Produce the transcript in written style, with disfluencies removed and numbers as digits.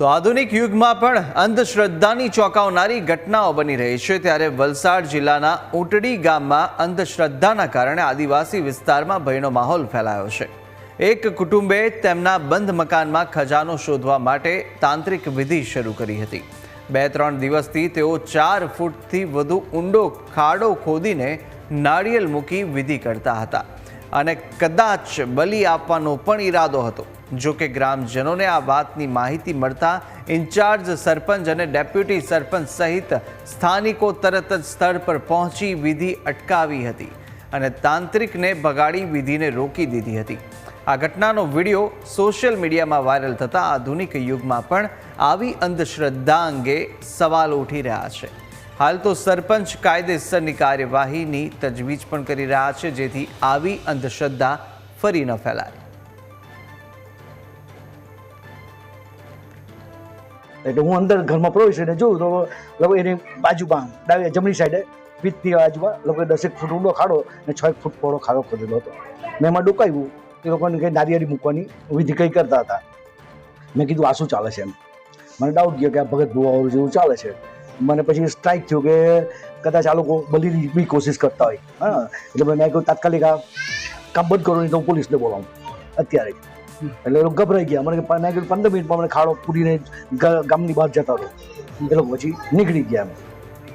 તો આધુનિક યુગમાં પણ અંધશ્રદ્ધાની ચોંકાવનારી ઘટનાઓ બની રહી છે ત્યારે વલસાડ જિલ્લાના ઉટડી ગામમાં અંધશ્રદ્ધાના કારણે આદિવાસી વિસ્તારમાં ભયનો માહોલ ફેલાયો છે। એક કુટુંબે તેમના બંધ મકાનમાં ખજાનો શોધવા માટે તાંત્રિક વિધિ શરૂ કરી હતી। 2-3 દિવસથી તેઓ 4 ફૂટથી વધુ ઊંડો ખાડો ખોદીને નાળિયેર મૂકી વિધિ કરતા હતા અને કદાચ બલિ આપવાનો પણ ઈરાદો હતો। જો કે ગ્રામજનોને આ વાતની માહિતી મળતા ઇન્ચાર્જ સરપંચ અને ડેપ્યુટી સરપંચ સહિત સ્થાનિકો તરત જ સ્થળ પર પહોંચી વિધિ અટકાવી હતી અને તાંત્રિકને ભગાડી વિધિને રોકી દીધી હતી। આ ઘટનાનો વિડીયો સોશિયલ મીડિયામાં વાયરલ થતાં આધુનિક યુગમાં પણ આવી અંધશ્રદ્ધા અંગે સવાલો ઉઠી રહ્યા છે। હાલ તો સરપંચ કાયદેસરની કાર્યવાહીની તજવીજ પણ કરી રહ્યા છે જેથી આવી અંધશ્રદ્ધા ફરી ન ફેલાય। એટલે હું અંદર ઘરમાં પ્રવેશીને જોઉં તો લગભગ એની બાજુમાં ડાબી જમણી સાઈડે ભીતની બાજુમાં લગભગ 10 ફૂટ ઊંડો ખાડો અને 6 ફૂટ પહોળો ખાડો ખોદેલો હતો। મેં એમાં ડોકાવ્યું એ લોકોને કંઈ નારિયેળી મૂકવાની વિધિ કંઈ કરતા હતા। મેં કીધું આ શું ચાલે છે એમ મને ડાઉટ ગયો કે આ ભગત ભુવાઓ જેવું ચાલે છે। મને પછી સ્ટ્રાઇક થયું કે કદાચ આ લોકો બલીની બી કોશિશ કરતા હોય। હા એટલે મેં કહ્યું તાત્કાલિક આ કામ બંધ કરો નહીં તો હું પોલીસને બોલાવું અત્યારે જ। એટલે લોકો ગભરાઈ ગયા। મને 15 મિનિટમાં મને ખાડો પૂરીને ગામની બહાર જતા રહો એ લોકો પછી નીકળી ગયા એમ।